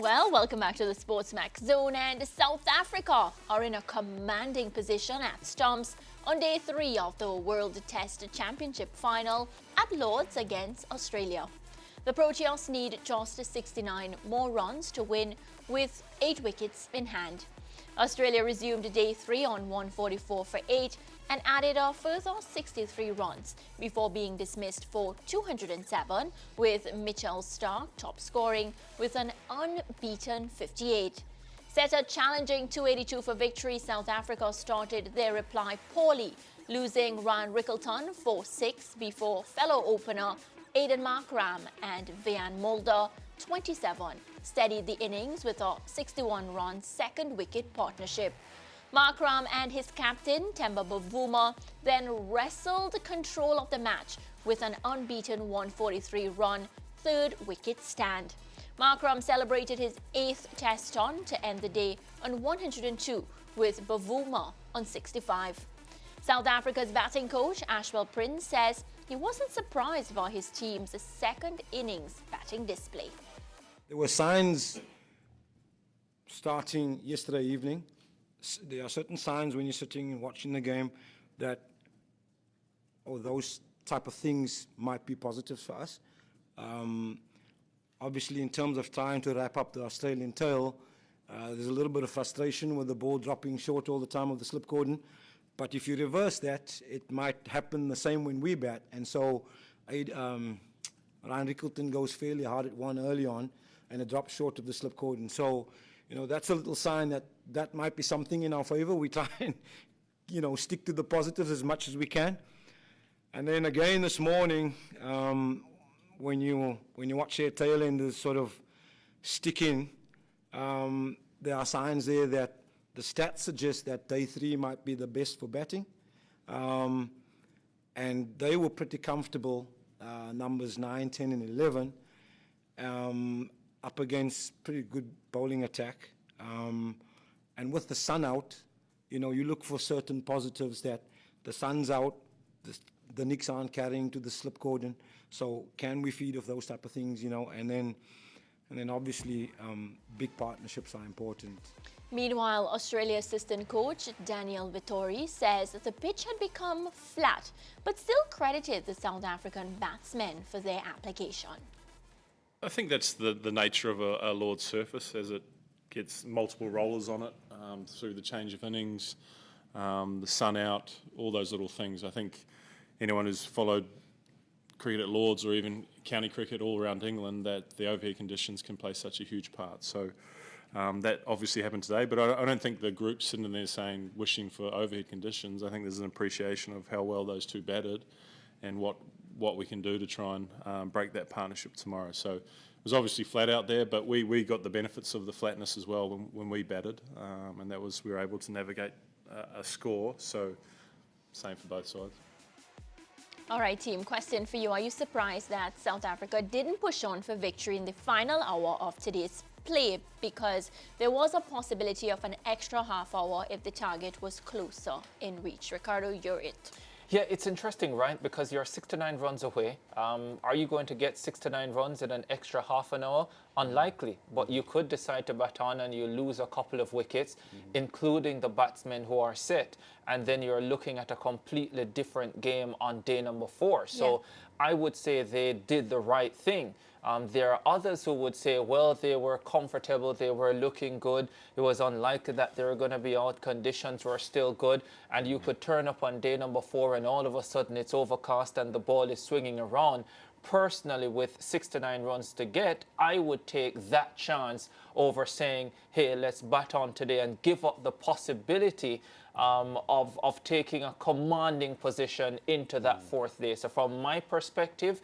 Well, welcome back to the SportsMax Zone, and South Africa are in a commanding position at Stumps on day 3 of the World Test Championship final at Lord's against Australia. The Proteas need just 69 more runs to win with 8 wickets in hand. Australia resumed day 3 on 144 for 8 and added a further 63 runs before being dismissed for 207, with Mitchell Starc top scoring with an unbeaten 58. Set a challenging 282 for victory, South Africa started their reply poorly, losing Ryan Rickelton for 6 before fellow opener Aiden Markram and Van Mulder 27 steadied the innings with a 61-run second wicket partnership. Markram and his captain, Temba Bavuma, then wrestled control of the match with an unbeaten 143-run third wicket stand. Markram celebrated his 8th test ton to end the day on 102 with Bavuma on 65. South Africa's batting coach, Ashwell Prince, says he wasn't surprised by his team's second innings batting display. There were signs starting yesterday evening. There are certain signs when you're sitting and watching the game that, those type of things might be positives for us. Obviously, in terms of trying to wrap up the Australian tail, there's a little bit of frustration with the ball dropping short all the time of the slip cordon. But if you reverse that, it might happen the same when we bat. And so Ryan Rickelton goes fairly hard at one early on, and it drops short of the slip cordon. So, that's a little sign that might be something in our favor. We try and, stick to the positives as much as we can. And then again this morning, when you watch their tail enders sort of stick in, there are signs there that the stats suggest that day 3 might be the best for batting. And they were pretty comfortable, numbers 9, 10, and 11, up against pretty good bowling attack. And with the sun out, you look for certain positives that the sun's out, the nicks aren't carrying to the slip cordon. So can we feed off those type of things, and then obviously big partnerships are important. Meanwhile, Australia assistant coach Daniel Vittori says that the pitch had become flat, but still credited the South African batsmen for their application. I think that's the nature of a Lord's surface, as it gets multiple rollers on it through the change of innings, the sun out, all those little things. I think anyone who's followed cricket at Lord's or even county cricket all around England, that the overhead conditions can play such a huge part. So that obviously happened today, but I don't think the group's sitting there wishing for overhead conditions. I think there's an appreciation of how well those two batted and what we can do to try and break that partnership tomorrow. So it was obviously flat out there, but we got the benefits of the flatness as well when we batted, and that was we were able to navigate a score. So same for both sides. All right, team, question for you. Are you surprised that South Africa didn't push on for victory in the final hour of today's play, because there was a possibility of an extra half hour if the target was closer in reach? Ricardo, you're it. Yeah, it's interesting, right? Because you're 69 runs away. Are you going to get 69 runs in an extra half an hour? Unlikely, but you could decide to bat on and you lose a couple of wickets, including the batsmen who are set, and then you're looking at a completely different game on day number 4. So I would say they did the right thing. There are others who would say, well, they were comfortable, they were looking good, it was unlikely that they were going to be out, conditions were still good, and you could turn up on day number 4 and all of a sudden it's overcast and the ball is swinging around. Personally, with 69 runs to get, I would take that chance over saying, hey, let's bat on today and give up the possibility of taking a commanding position into that 4th day. So from my perspective,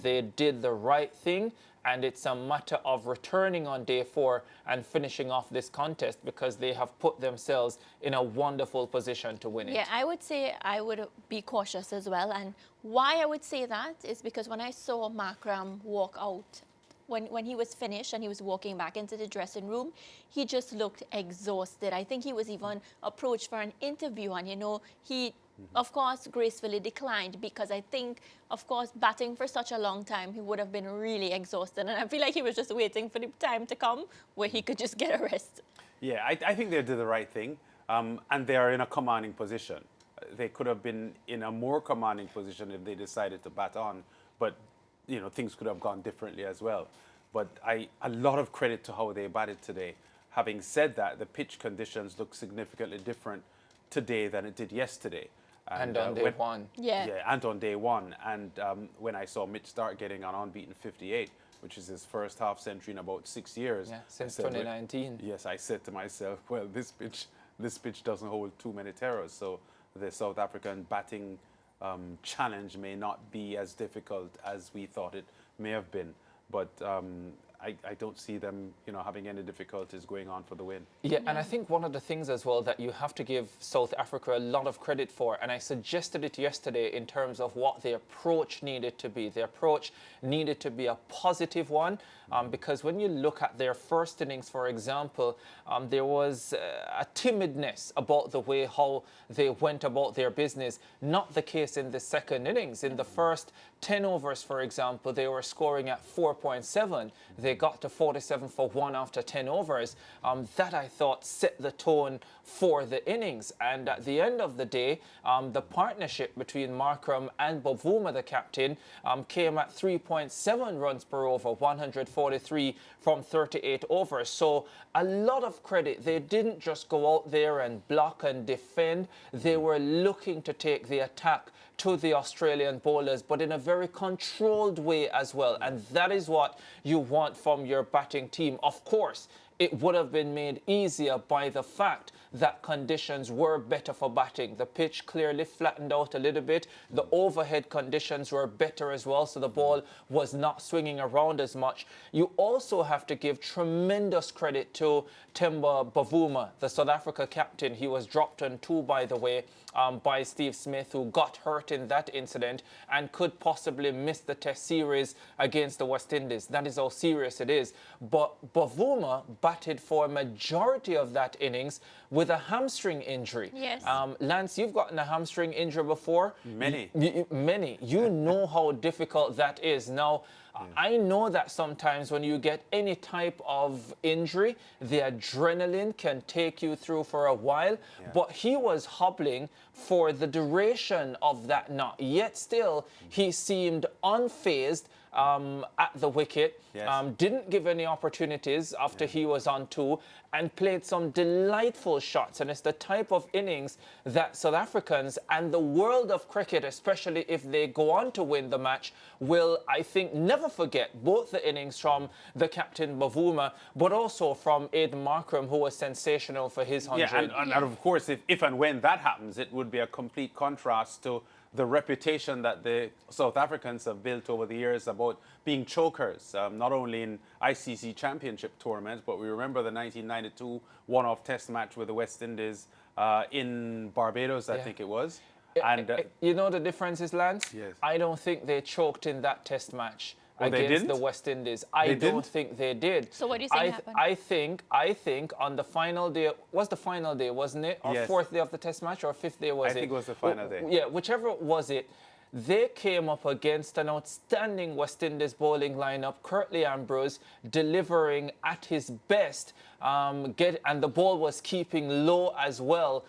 they did the right thing, and it's a matter of returning on day 4 and finishing off this contest, because they have put themselves in a wonderful position to win it. Yeah, I would say I would be cautious as well. And why I would say that is because when I saw Markram walk out, when he was finished and he was walking back into the dressing room, he just looked exhausted. I think he was even approached for an interview, and he of course, gracefully declined because I think, of course, batting for such a long time, he would have been really exhausted. And I feel like he was just waiting for the time to come where he could just get a rest. Yeah, I think they did the right thing, and they are in a commanding position. They could have been in a more commanding position if they decided to bat on, but you know, things could have gone differently as well. But a lot of credit to how they batted today. Having said that, the pitch conditions look significantly different today than it did yesterday. And on day one. Yeah. Yeah, and on day one. And when I saw Mitch start getting an unbeaten 58, which is his first half century in about 6 years. Yeah, since I said, 2019. Yes, I said to myself, well, this pitch doesn't hold too many terrors, so the South African batting challenge may not be as difficult as we thought it may have been. But I don't see them, you know, having any difficulties going on for the win. Yeah, and I think one of the things as well that you have to give South Africa a lot of credit for, and I suggested it yesterday in terms of what the approach needed to be. The approach needed to be a positive one, because when you look at their first innings, for example, there was a timidness about the way how they went about their business. Not the case in the second innings. In the first 10 overs, for example, they were scoring at 4.7. They got to 47 for 1 after 10 overs. That, I thought, set the tone for the innings. And at the end of the day, the partnership between Markram and Bavuma, the captain, came at 3.7 runs per over, 143 from 38 overs. So a lot of credit. They didn't just go out there and block and defend. They were looking to take the attack to the Australian bowlers, but in a very controlled way as well. And that is what you want from your batting team. Of course, it would have been made easier by the fact that conditions were better for batting. The pitch clearly flattened out a little bit. The overhead conditions were better as well, so the ball was not swinging around as much. You also have to give tremendous credit to Temba Bavuma, the South Africa captain. He was dropped on 2, by the way, by Steve Smith, who got hurt in that incident and could possibly miss the Test series against the West Indies. That is how serious it is. But Bavuma batted for a majority of that innings with a hamstring injury. Yes. Lance, you've gotten a hamstring injury before. Many. Many. You know how difficult that is. Now, I know that sometimes when you get any type of injury, the adrenaline can take you through for a while, but he was hobbling for the duration of that knot. Yet still, he seemed unfazed at the wicket, didn't give any opportunities after he was on 2, and played some delightful shots. And it's the type of innings that South Africans and the world of cricket, especially if they go on to win the match, will, I think, never forget. Both the innings from the captain Bavuma, but also from Aiden Markram, who was sensational for his 100. Yeah, and of course, if and when that happens, it would be a complete contrast to the reputation that the South Africans have built over the years about being chokers, not only in ICC championship tournaments, but we remember the 1992 one-off test match with the West Indies in Barbados, I think it was. And you know the difference is, Lance? Yes. I don't think they choked in that test match they against didn't? the West Indies. I don't didn't? think they did. So what do you think happened? I think on the final day, was the final day, wasn't it? Or Yes. 4th day of the test match, or 5th day was it? I think it was the final day. Yeah, whichever was it. They came up against an outstanding West Indies bowling lineup. Curtly Ambrose delivering at his best, and the ball was keeping low as well.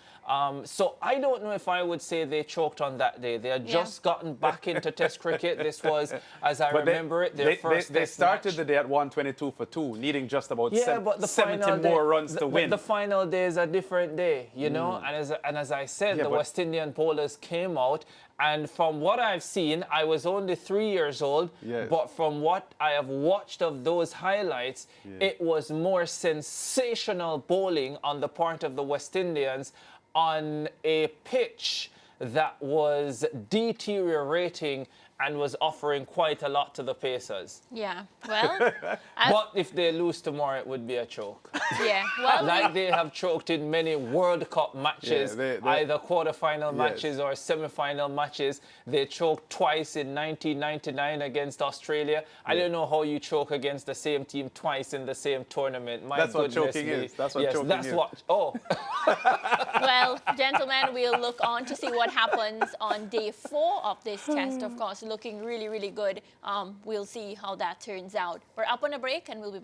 So I don't know if I would say they choked on that day. They had just gotten back into Test cricket. This was, as I remember it, their first they Test started match. the day at 122 for 2, needing just about But the 70 final more day, runs to win. The final day is a different day, you know. And as I said, Yeah, the but- West Indian bowlers came out, and from what I've seen, I was only 3 years old. Yes. But from what I have watched of those highlights, it was more sensational bowling on the part of the West Indians on a pitch that was deteriorating and was offering quite a lot to the Pacers. Yeah, well, But if they lose tomorrow, it would be a choke. yeah, well, Like they have choked in many World Cup matches, they- either quarter-final matches or semi-final matches. They choked twice in 1999 against Australia. I don't know how you choke against the same team twice in the same tournament. My That's what goodness choking me. is. That's what yes, choking that's is. what. Oh, Well, gentlemen, we'll look on to see what happens on day 4 of this test. Of course, looking really, really good. We'll see how that turns out. We're up on a break and we'll be back.